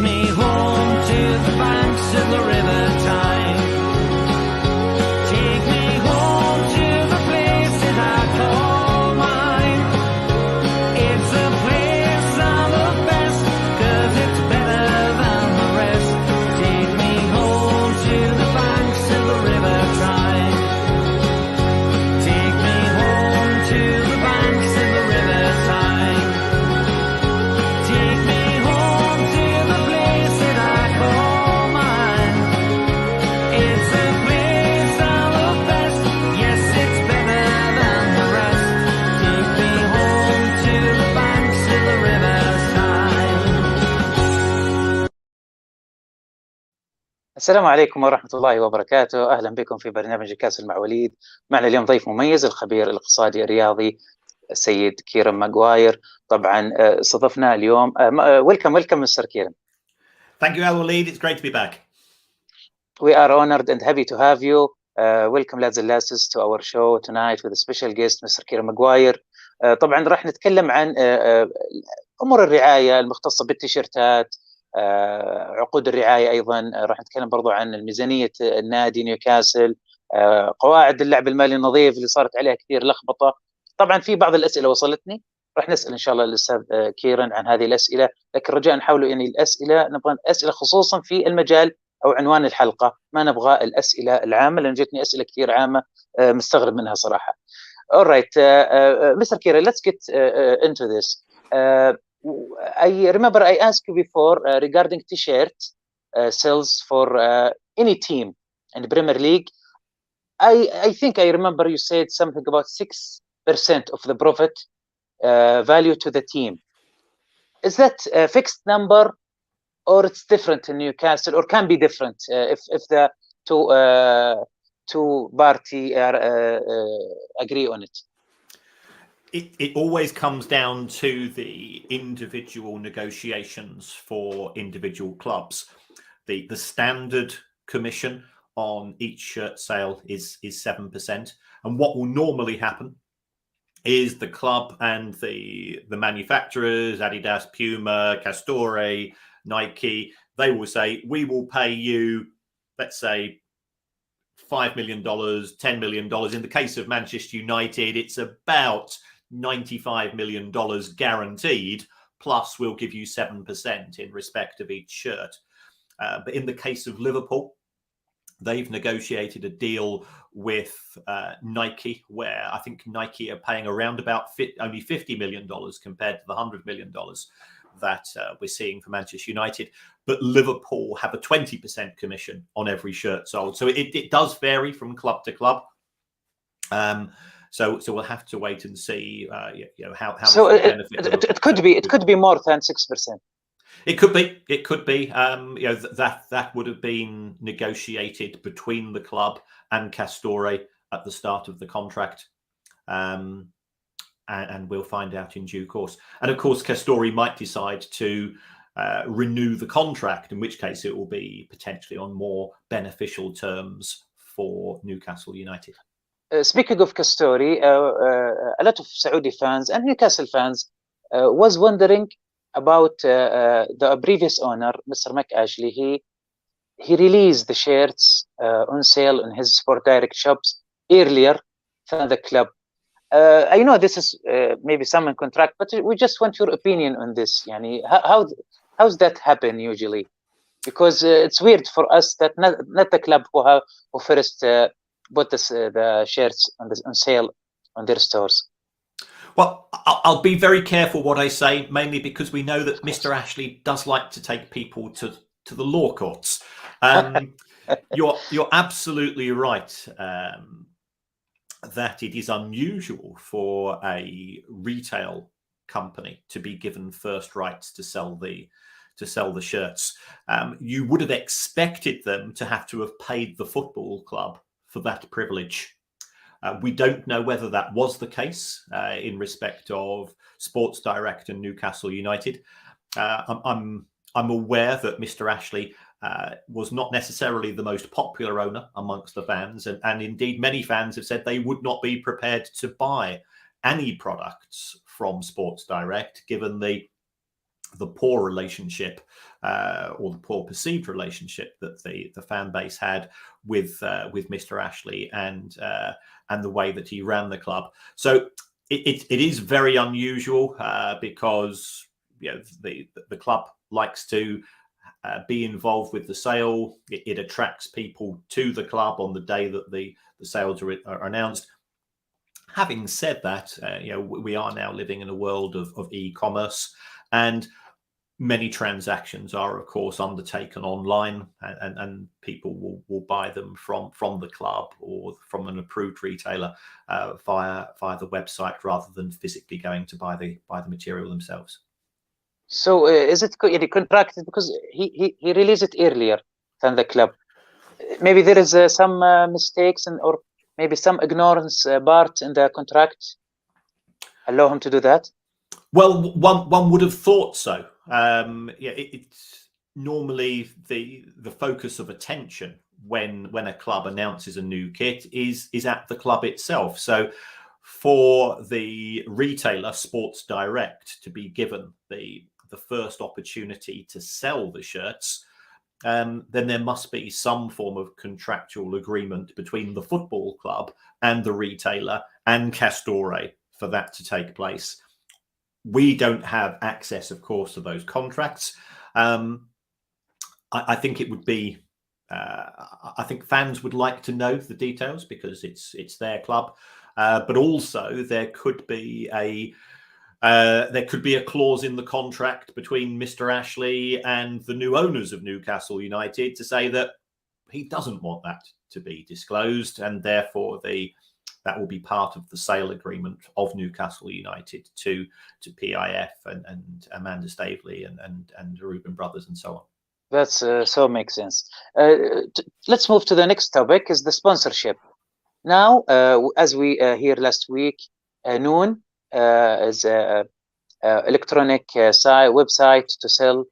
me home to the banks of the River Tyne. Take me home to the places I call mine. It's a place I love best, 'cause it's better than the rest. Take me home to the banks of the River Tyne. Take me home to the banks of the River Tyne. Take me home to the place that I call mine. It's a place I love best. Yes, it's better than the rest. Take me home to the banks of the River Tyne. السلام عليكم ورحمة الله وبركاته. أهلا بكم في برنامج نيوكاسل مع وليد. معنا اليوم ضيف مميز، الخبير الاقتصادي الرياضي السيد كيران ماغواير. طبعا استضفناه اليوم. welcome Mr. Kieran. Thank you, وليد. It's great to be back. We are honored and happy to have you. Welcome lads and lasses to our show tonight with a special guest Mr. Kieran Maguire. طبعا راح نتكلم عن أمور الرعاية المختصة بالتيشيرتات، عقود الرعاية. أيضا راح نتكلم برضو عن الميزانية النادي نيوكاسل، قواعد اللعب المالي النظيف اللي صارت عليها كثير لخبطة. طبعا في بعض الأسئلة وصلتني، راح نسأل إن شاء الله الأستاذ كيران عن هذه الأسئلة، لكن رجاء نحاولوا يعني الأسئلة نبغى أسئلة خصوصا في المجال أو عنوان الحلقة، ما نبغى الأسئلة العامة لأن جتني أسئلة كثير عامة مستغرب منها صراحة. All right, Mr. Kieran, let's get into this. I remember I asked you before regarding t-shirt sales for any team in the Premier League. I think I remember you said something about 6% of the profit value to the team. Is that a fixed number, or it's different in Newcastle, or can be different if the two party agree on it? It always comes down to the individual negotiations for individual clubs. The standard commission on each shirt sale is 7%. And what will normally happen is the club and the manufacturers, Adidas, Puma, Castore, Nike, they will say, we will pay you, let's say, $5 million, $10 million. In the case of Manchester United, it's about $95 million guaranteed, plus we'll give you 7% in respect of each shirt. But in the case of Liverpool, they've negotiated a deal with Nike, where I think Nike are paying around about only $50 million compared to the $100 million that we're seeing for Manchester United. But Liverpool have a 20% commission on every shirt sold. So it does vary from club to club. So we'll have to wait and see how so it could be more than 6%. It could be. That would have been negotiated between the club and Castore at the start of the contract, and we'll find out in due course. And of course, Castore might decide to renew the contract, in which case it will be potentially on more beneficial terms for Newcastle United. Speaking of Castore, a lot of Saudi fans and Newcastle fans was wondering about the previous owner, Mr. McAshley. He released the shirts on sale in his Sport Direct shops earlier than the club. I know this is maybe some in contract, but we just want your opinion on this. Yani, how's that happen usually? Because it's weird for us that not the club who first put the shirts on sale on their stores. Well, I'll be very careful what I say, mainly because we know that Mr. Ashley does like to take people to the law courts. You're absolutely right that it is unusual for a retail company to be given first rights to sell the shirts. You would have expected them to have paid the football club for that privilege. We don't know whether that was the case in respect of Sports Direct and Newcastle United. I'm aware that Mr. Ashley was not necessarily the most popular owner amongst the fans, and indeed many fans have said they would not be prepared to buy any products from Sports Direct, given the poor relationship or the poor perceived relationship that the fan base had with Mr. Ashley and the way that he ran the club. So it is very unusual because the club likes to be involved with the sale. It attracts people to the club on the day that the sales are announced. Having said that, we are now living in a world of e-commerce, and many transactions are, of course, undertaken online, and people will buy them from the club or from an approved retailer via the website rather than physically going to buy the material themselves. So is it contracted because he released it earlier than the club? Maybe there is some mistakes or maybe some ignorance part in the contract allow him to do that? Well, one would have thought so. It's normally the focus of attention when a club announces a new kit is at the club itself. So for the retailer Sports Direct to be given the first opportunity to sell the shirts, then there must be some form of contractual agreement between the football club and the retailer and Castore for that to take place. We don't have access, of course, to those contracts. I think it would be. I think fans would like to know the details because it's their club, but also there could be a clause in the contract between Mr. Ashley and the new owners of Newcastle United to say that he doesn't want that to be disclosed, and therefore that will be part of the sale agreement of Newcastle United to PIF and Amanda Staveley and Reuben Brothers and so on. That's so makes sense. Let's move to the next topic, is the sponsorship. Now, as we hear last week, Noon is an electronic website to sell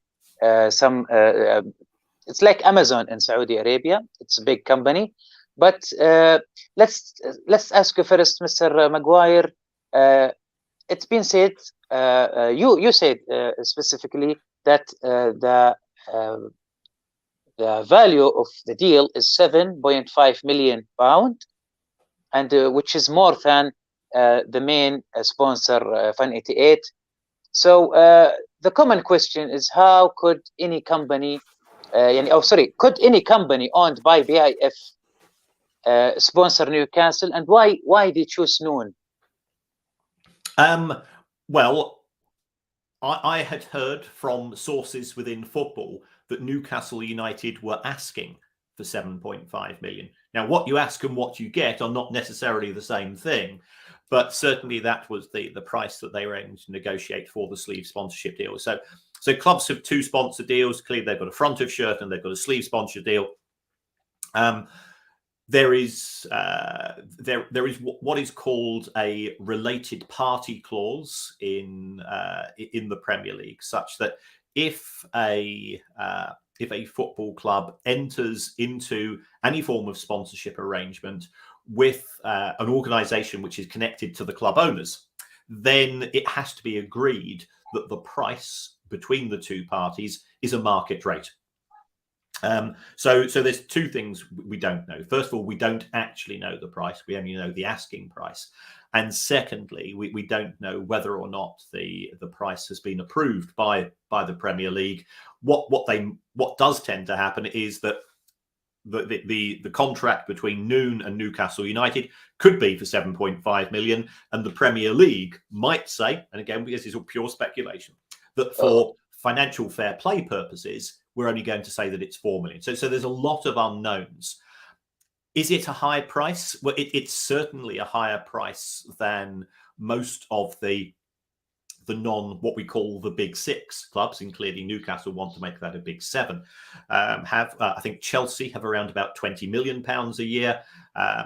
some. It's like Amazon in Saudi Arabia. It's a big company. But let's ask you first, Mr. Maguire. It's been said, you said specifically that the value of the deal is £7.5 million, and which is more than the main sponsor, Fan 88. So the common question is, how could any company, could any company owned by PIF sponsor Newcastle, and why they choose Noon? Well, I had heard from sources within football that Newcastle United were asking for 7.5 million. Now, what you ask and what you get are not necessarily the same thing, but certainly that was the price that they were aiming to negotiate for the sleeve sponsorship deal. So clubs have two sponsor deals. Clearly, they've got a front of shirt and they've got a sleeve sponsor deal. There is what is called a related party clause in the Premier League, such that if a football club enters into any form of sponsorship arrangement with an organisation which is connected to the club owners, then it has to be agreed that the price between the two parties is a market rate. So there's two things we don't know. First of all, we don't actually know the price. We only know the asking price. And secondly, we don't know whether or not the price has been approved by the Premier League. What does tend to happen is that the contract between Noon and Newcastle United could be for 7.5 million, and the Premier League might say, and again, this is all pure speculation, that for financial fair play purposes, we're only going to say that it's 4 million. So there's a lot of unknowns. Is it a high price? Well, it's certainly a higher price than most of the what we call the big six clubs, and clearly Newcastle want to make that a big seven. I think Chelsea have around about £20 million a year.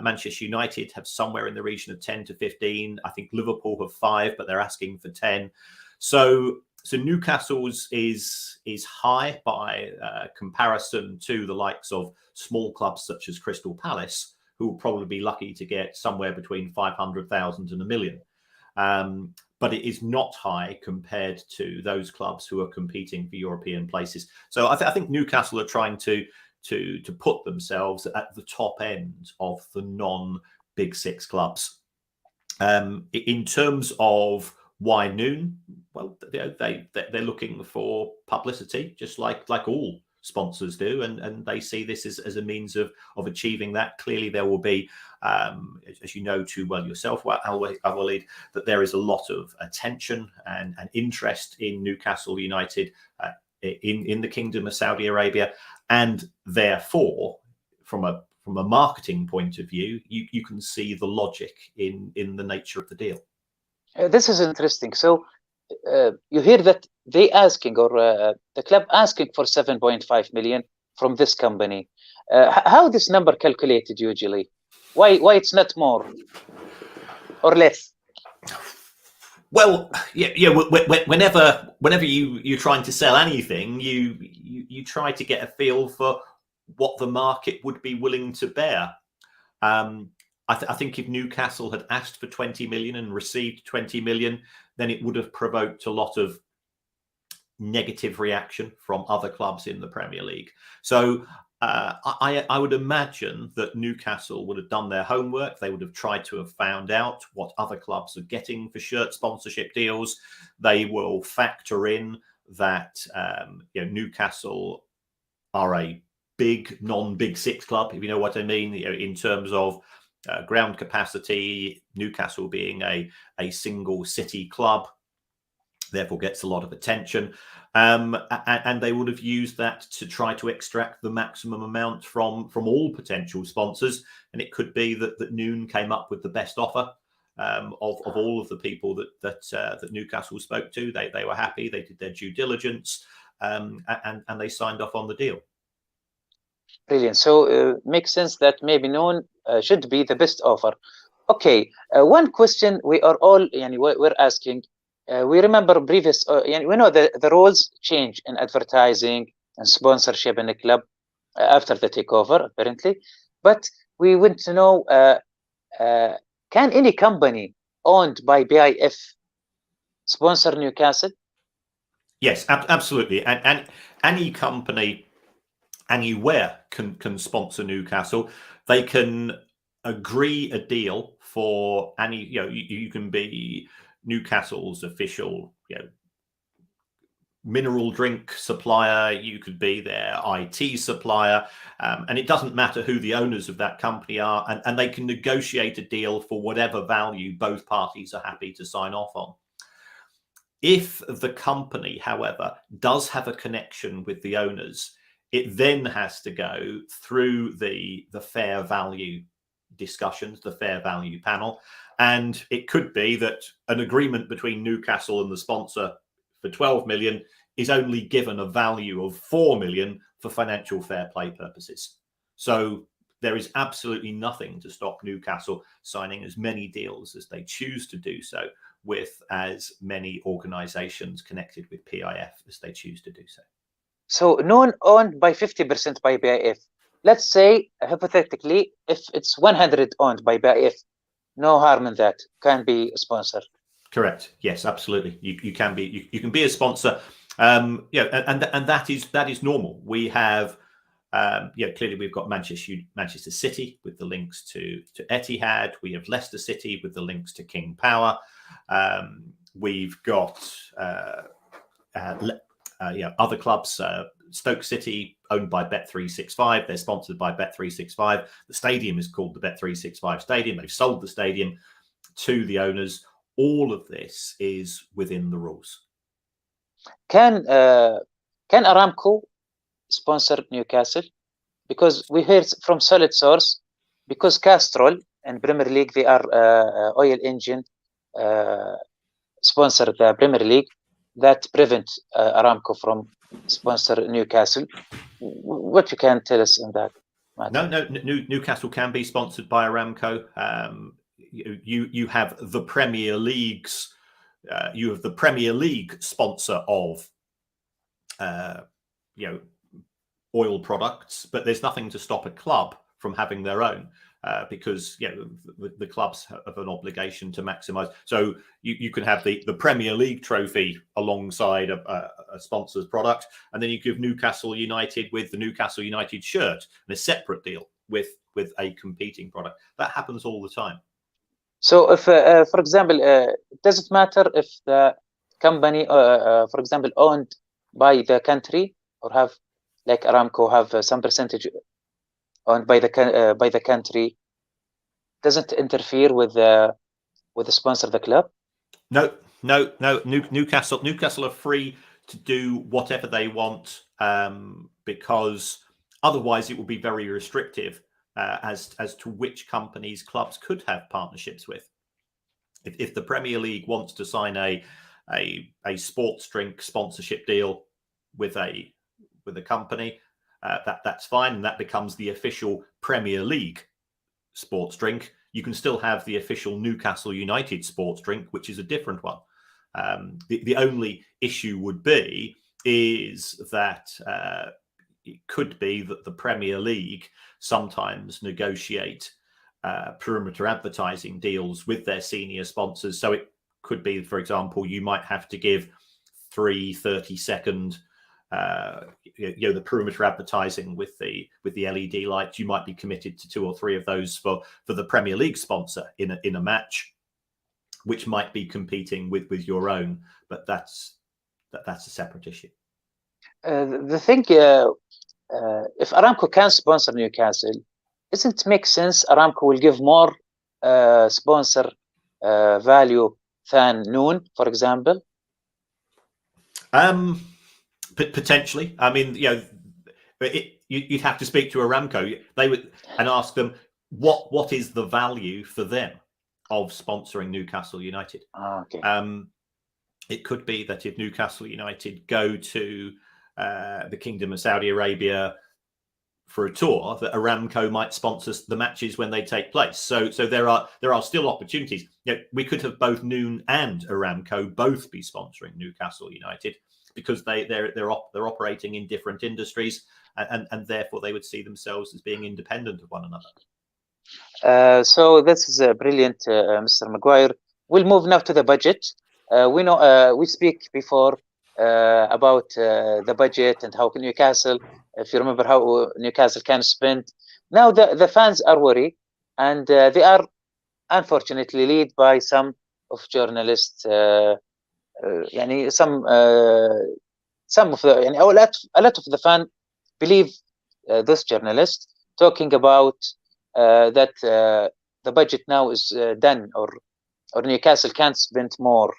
Manchester United have somewhere in the region of 10 to 15. I think Liverpool have 5, but they're asking for 10. So Newcastle's is high by comparison to the likes of small clubs such as Crystal Palace, who will probably be lucky to get somewhere between 500,000 and £1 million. but it is not high compared to those clubs who are competing for European places. So I think Newcastle are trying to put themselves at the top end of the non-Big Six clubs. In terms of why noon, well, they're looking for publicity, just like all sponsors do, and they see this as a means of achieving that. Clearly, there will be, as you know too well yourself, وليد, that there is a lot of attention and interest in Newcastle United in the Kingdom of Saudi Arabia, and therefore, from a marketing point of view, you can see the logic in the nature of the deal. This is interesting. So you hear that they asking, or the club asking for 7.5 million from this company. How this number calculated usually? Why it's not more or less? Well, yeah. Whenever you're trying to sell anything, you try to get a feel for what the market would be willing to bear. I think if Newcastle had asked for 20 million and received 20 million, then it would have provoked a lot of negative reaction from other clubs in the Premier League. So I would imagine that Newcastle would have done their homework. They would have tried to have found out what other clubs are getting for shirt sponsorship deals. They will factor in that Newcastle are a big non-Big Six club, if you know what I mean, in terms of ground capacity. Newcastle being a single city club, therefore gets a lot of attention, and they would have used that to try to extract the maximum amount from all potential sponsors. And it could be that Noon came up with the best offer of all of the people that Newcastle spoke to. They were happy, they did their due diligence, and they signed off on the deal. Brilliant. So makes sense that maybe Noon should be the best offer. Okay, one question we are all we're asking. We remember previous, we know the rules change in advertising and sponsorship in the club after the takeover, apparently. But we want to know, can any company owned by BIF sponsor Newcastle? Yes, absolutely. And any company anywhere can sponsor Newcastle. They can agree a deal for any, you can be Newcastle's official, mineral drink supplier, you could be their IT supplier, and it doesn't matter who the owners of that company are, and they can negotiate a deal for whatever value both parties are happy to sign off on. If the company, however, does have a connection with the owners, it then has to go through the fair value discussions, the fair value panel. And it could be that an agreement between Newcastle and the sponsor for 12 million is only given a value of 4 million for financial fair play purposes. So there is absolutely nothing to stop Newcastle signing as many deals as they choose to do so with as many organisations connected with PIF as they choose to do so. So Noon owned by 50% by BIF. Let's say, hypothetically, if it's 100 owned by BIF, no harm in that. Can be a sponsor. Correct. Yes, absolutely. You can be. You can be a sponsor. And that is normal. We have, clearly we've got Manchester City with the links to Etihad. We have Leicester City with the links to King Power. We've got other clubs. Stoke City, owned by Bet365. They're sponsored by Bet365. The stadium is called the Bet365 Stadium. They've sold the stadium to the owners. All of this is within the rules. Can Aramco sponsor Newcastle? Because we heard from solid source, because Castrol and Premier League, they are oil engine sponsor the Premier League, that prevent Aramco from sponsor Newcastle. What you can tell us on that matter? No, Newcastle can be sponsored by Aramco. You have the Premier League's you have the Premier League sponsor of oil products, but there's nothing to stop a club from having their own. because the clubs have an obligation to maximise. So you can have the Premier League trophy alongside a sponsor's product, and then you give Newcastle United with the Newcastle United shirt and a separate deal with a competing product. That happens all the time. So if, for example, does it matter if the company, for example, owned by the country, or have, like Aramco, have some percentage owned by the country, doesn't interfere with the sponsor of the club? No. Newcastle are free to do whatever they want, because otherwise it will be very restrictive as to which companies clubs could have partnerships with. If the Premier League wants to sign a sports drink sponsorship deal with a company, that's fine, and that becomes the official Premier League sports drink. You can still have the official Newcastle United sports drink, which is a different one. The only issue would be is that it could be that the Premier League sometimes negotiate perimeter advertising deals with their senior sponsors. So it could be, for example, you might have to give 3 30-second the perimeter advertising with the LED lights. You might be committed to 2 or 3 of those for the Premier League sponsor in a match, which might be competing with your own, but that's a separate issue. The thing, if Aramco can sponsor Newcastle, doesn't it make sense Aramco will give more sponsor value than Noon, for example? Potentially. I mean, you'd have to speak to Aramco. They would and ask them what is the value for them of sponsoring Newcastle United. Okay. It could be that if Newcastle United go to the Kingdom of Saudi Arabia for a tour, that Aramco might sponsor the matches when they take place. So there are still opportunities. We could have both Noon and Aramco both be sponsoring Newcastle United, because they're operating in different industries, and therefore they would see themselves as being independent of one another. So this is brilliant, Mr. Maguire. We'll move now to the budget. We know we speak before about the budget and how Newcastle, if you remember how Newcastle can spend. Now the fans are worried, and they are unfortunately led by some of journalists. Some of the a lot of the fan believe this journalist talking about that the budget now is done, or Newcastle can't spend more,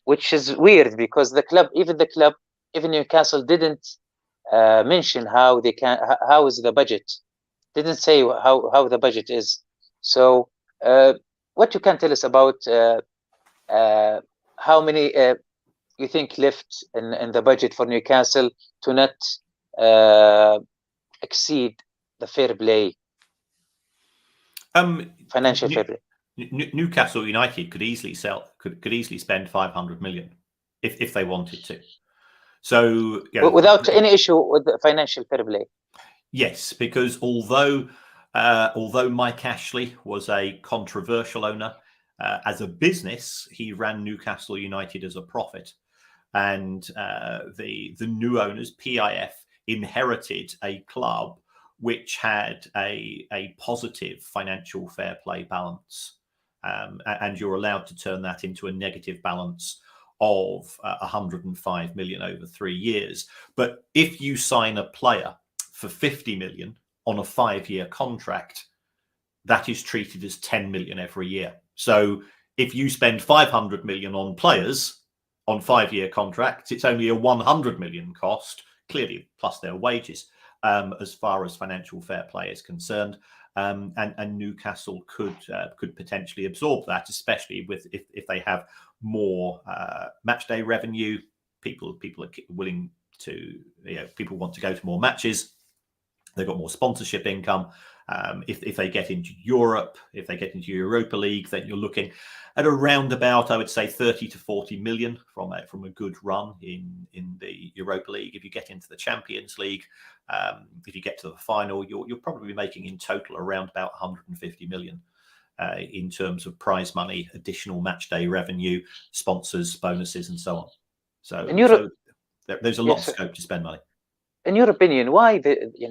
which is weird, because even Newcastle didn't mention how is the budget, didn't say how the budget is. So what you can tell us about how many you think left in the budget for Newcastle to not exceed the fair play, financial fair play? Newcastle United could easily spend 500 million if they wanted to. So without any issue with the financial fair play. Yes, because although Mike Ashley was a controversial owner, as a business, he ran Newcastle United as a profit, and the new owners, PIF, inherited a club which had a positive financial fair play balance, and you're allowed to turn that into a negative balance of 105 million over 3 years. But if you sign a player for 50 million on a 5-year contract, that is treated as 10 million every year. So if you spend 500 million on players on 5-year contracts, it's only a 100 million cost, clearly plus their wages, as far as financial fair play is concerned. And Newcastle could potentially absorb that, especially if they have more match day revenue. People are willing to, people want to go to more matches. They've got more sponsorship income, If they get into Europe, if they get into Europa League, then you're looking at around about, I would say, 30 to 40 million from a good run in the Europa League. If you get into the Champions League, if you get to the final, you'll probably be making in total around about 150 million in terms of prize money, additional match day revenue, sponsors, bonuses, and so on. So there's a lot of scope to spend money. In your opinion, why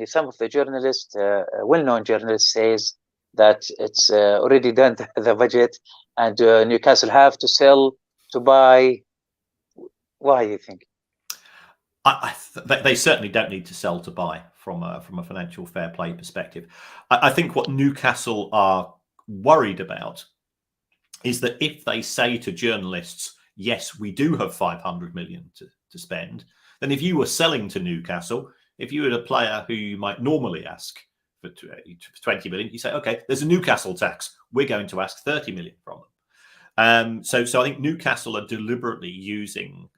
some of the journalists, well-known journalists, says that it's already done the budget and Newcastle have to sell to buy? Why do you think? They certainly don't need to sell to buy from a financial fair play perspective. I think what Newcastle are worried about is that if they say to journalists, yes, we do have 500 million to spend, then if you were selling to Newcastle, if you had a player who you might normally ask for 20 million, you say, okay, there's a Newcastle tax. We're going to ask 30 million from them. So I think Newcastle are deliberately using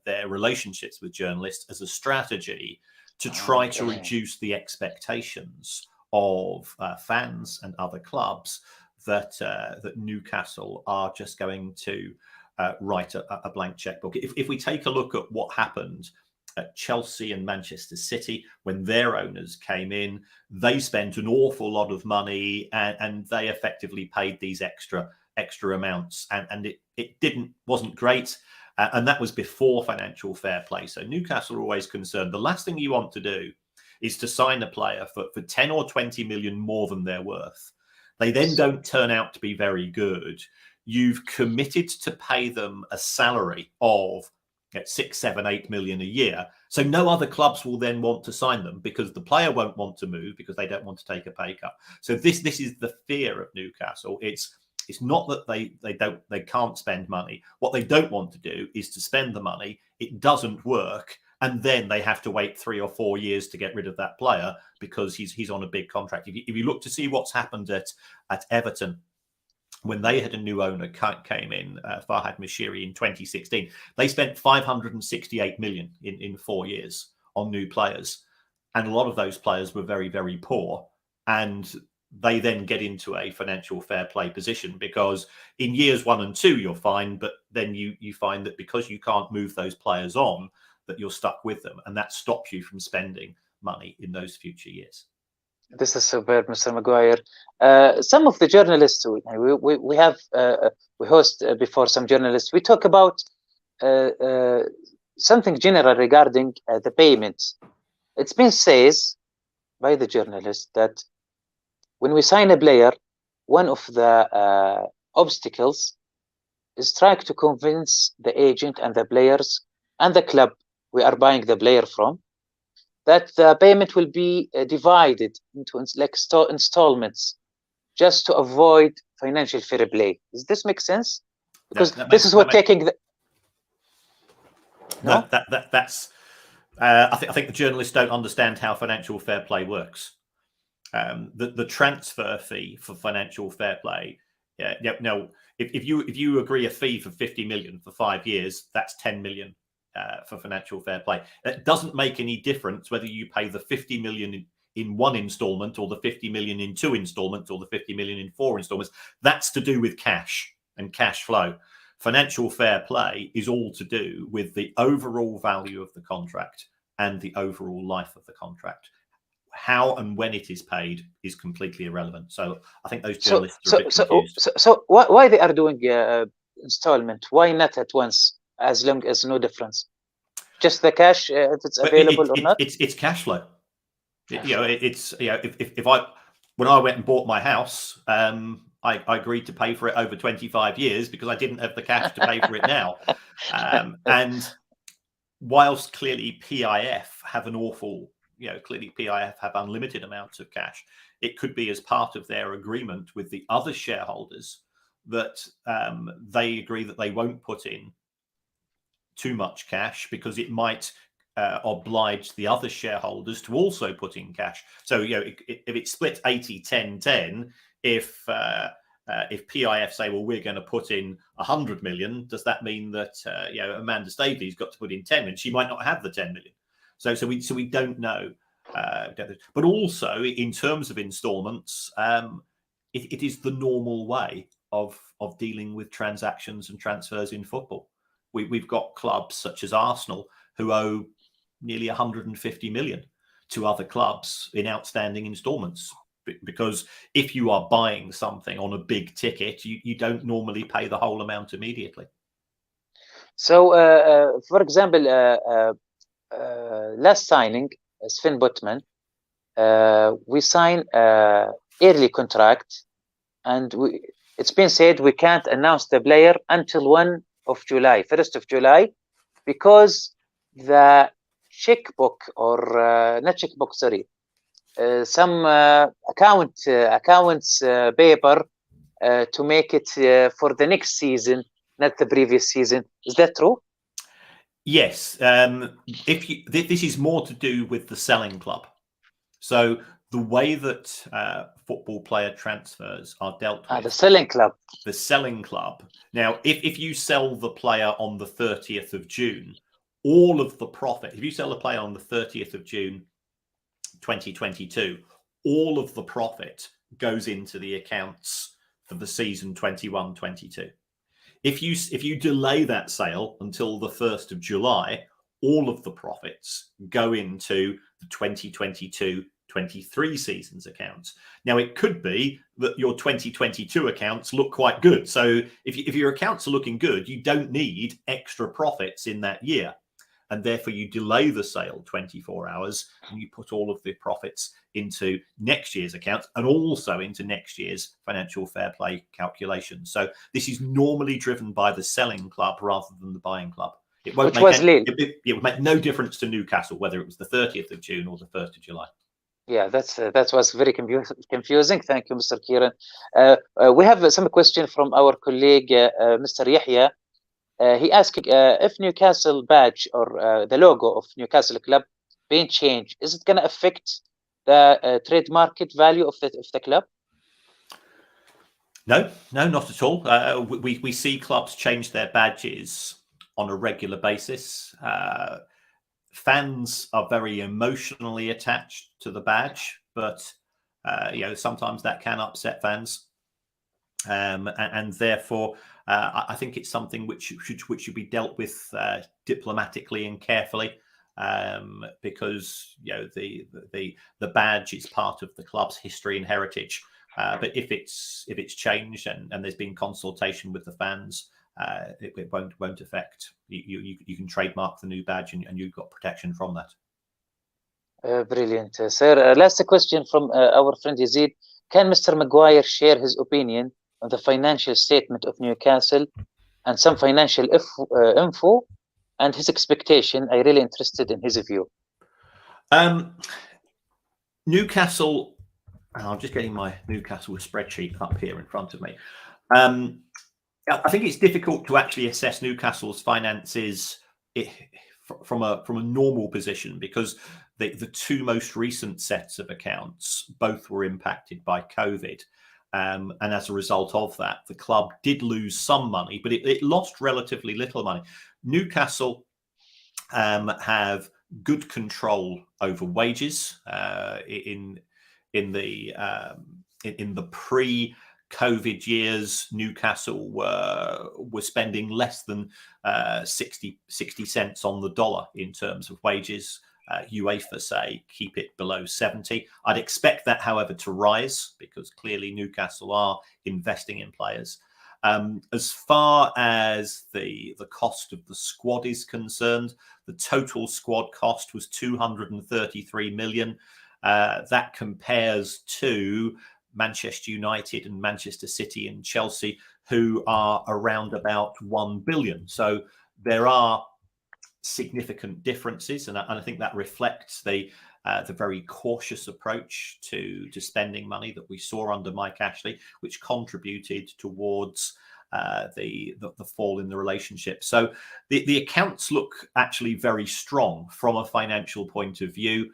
their relationships with journalists as a strategy to try to reduce the expectations of fans and other clubs that Newcastle are just going to write a blank checkbook. If we take a look at what happened at Chelsea and Manchester City when their owners came in, they spent an awful lot of money and they effectively paid these extra amounts, and it wasn't great, and that was before financial fair play. So Newcastle are always concerned. The last thing you want to do is to sign a player for 10 or 20 million more than they're worth. They then don't turn out to be very good. You've committed to pay them a salary of 6, 7, 8 million a year. So no other clubs will then want to sign them because the player won't want to move because they don't want to take a pay cut. So this is the fear of Newcastle. It's not that they can't spend money. What they don't want to do is to spend the money. It doesn't work, and then they have to wait 3 or 4 years to get rid of that player because he's on a big contract. If you look to see what's happened at Everton, when they had a new owner came in, Farhad Moshiri, in 2016, they spent 568 million in 4 years on new players. And a lot of those players were very, very poor. And they then get into a financial fair play position because in years 1 and 2, you're fine. But then you find that because you can't move those players on, that you're stuck with them. And that stops you from spending money in those future years. This is superb, Mr. Maguire. Some of the journalists we host before some journalists, we talk about something general regarding the payments. It's been said by the journalists that when we sign a player, one of the obstacles is trying to convince the agent and the players and the club we are buying the player from that the payment will be divided into installments just to avoid financial fair play. Does this make sense? Because this is what taking the... No, that's... I think the journalists don't understand how financial fair play works. The transfer fee for financial fair play, if you agree a fee for 50 million for 5 years, that's 10 million. For financial fair play. It doesn't make any difference whether you pay the 50 million in 1 installment or the 50 million in 2 installments or the 50 million in 4 installments. That's to do with cash and cash flow. Financial fair play is all to do with the overall value of the contract and the overall life of the contract. How and when it is paid is completely irrelevant. So I think those journalists are a bit confused. So why they are doing installment? Why not at once? As long as no difference, just the cash if it's available or not. It's cash flow. When I went and bought my house, I agreed to pay for it over 25 years because I didn't have the cash to pay for it now. And whilst clearly PIF have clearly PIF have unlimited amounts of cash, it could be as part of their agreement with the other shareholders that they agree that they won't put in too much cash because it might oblige the other shareholders to also put in cash. So if it's split 80-10-10, if PIF say, well, we're going to put in 100 million, does that mean that Amanda Staveley's got to put in 10 million? She might not have the 10 million. So we don't know But also in terms of instalments, it is the normal way of dealing with transactions and transfers in football. We've got clubs such as Arsenal who owe nearly 150 million to other clubs in outstanding instalments, because if you are buying something on a big ticket, you don't normally pay the whole amount immediately. So, for example, last signing, Sven Botman, we signed early contract, and it's been said we can't announce the player until 1st of July, because the checkbook, or not checkbook, sorry, some accounts paper to make it for the next season, not the previous season. Is that true? Yes. This is more to do with the selling club. So the way that football player transfers are dealt with. The selling club. The selling club. Now, if you sell the player on the 30th of June, all of the profit, if you sell a player on the 30th of June, 2022, all of the profit goes into the accounts for the season 21-22. If you delay that sale until the 1st of July, all of the profits go into the 2022-23 season's accounts. Now, it could be that your 2022 accounts look quite good. So if your accounts are looking good, you don't need extra profits in that year. And therefore, you delay the sale 24 hours and you put all of the profits into next year's accounts and also into next year's financial fair play calculations. So this is normally driven by the selling club rather than the buying club. It won't it would make no difference to Newcastle whether it was the 30th of June or the 1st of July. Yeah, that was very confusing. Thank you, Mr. Kieran. We have some question from our colleague, Mr. Yahya. He asked if Newcastle badge or the logo of Newcastle club being changed, is it going to affect the trade market value of the club? No, not at all. We see clubs change their badges on a regular basis. Fans are very emotionally attached to the badge, but sometimes that can upset fans, and therefore I think it's something which should be dealt with diplomatically and carefully, because the badge is part of the club's history and heritage. But if it's changed and there's been consultation with the fans, it won't affect you can trademark the new badge and you've got protection from that. Brilliant, sir. Last question from our friend Yazid. Can Mr. Maguire share his opinion on the financial statement of Newcastle and some financial info and his expectation? I'm really interested in his view. Newcastle, I'm just getting my Newcastle spreadsheet up here in front of me. I think it's difficult to actually assess Newcastle's finances from a normal position, because the two most recent sets of accounts both were impacted by COVID. And as a result of that, the club did lose some money, but it lost relatively little money. Newcastle have good control over wages. In the pre-COVID years, Newcastle were spending less than 60 cents on the dollar in terms of wages. UEFA say keep it below 70. I'd expect that, however, to rise, because clearly Newcastle are investing in players. As far as the cost of the squad is concerned, the total squad cost was 233 million. That compares to Manchester United and Manchester City and Chelsea, who are around about 1 billion. So there are significant differences, and I think that reflects the very cautious approach to spending money that we saw under Mike Ashley, which contributed towards the fall in the relationship. So the accounts look actually very strong from a financial point of view.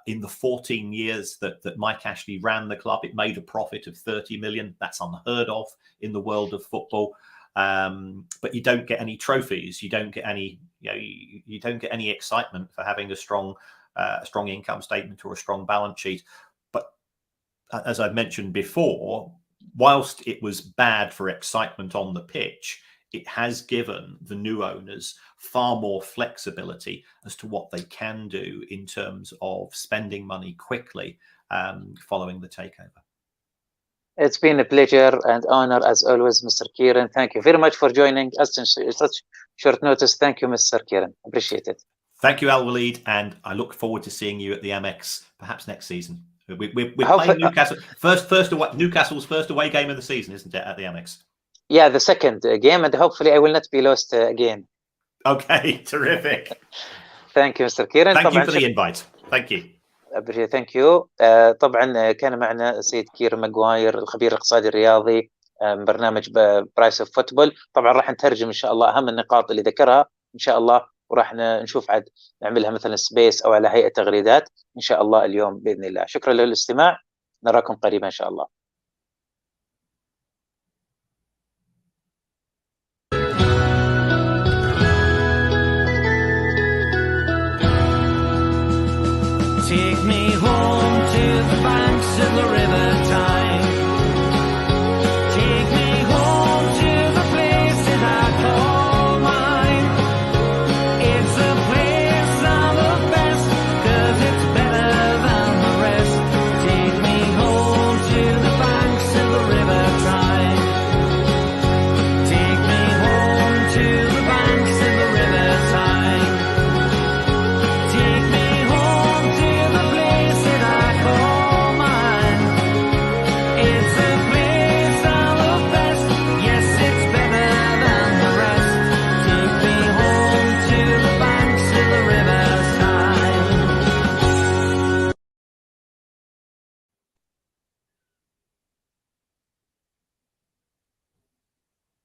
In the 14 years that Mike Ashley ran the club, it made a profit of 30 million. That's unheard of in the world of football. But you don't get any trophies. You don't get any, you don't get any excitement for having a strong a strong income statement or a strong balance sheet. But as I've mentioned before, whilst it was bad for excitement on the pitch, it has given the new owners far more flexibility as to what they can do in terms of spending money quickly following the takeover. It's been a pleasure and honor as always, Mr. Kieran. Thank you very much for joining us in such short notice. Thank you, Mr. Kieran. Appreciate it. Thank you, Waleed, and I look forward to seeing you at the Amex perhaps next season. We're playing Newcastle. Newcastle's first away game of the season, isn't it, at the Amex? Yeah, the second game, and hopefully I will not be lost again. Okay, terrific. Thank you, Mr. Kieran. Thank you for the invite. Thank you. Thank you. طبعا كان معنا السيد كيران ماغواير، الخبير الاقتصادي الرياضي، برنامج برايس اوف فوتبول. طبعا راح نترجم ان شاء الله اهم النقاط اللي ذكرها ان شاء الله، وراح نشوف عاد نعملها مثلا سبيس او على هيئة تغريدات ان شاء الله اليوم باذن الله. شكرا للاستماع، نراكم قريبا ان شاء الله.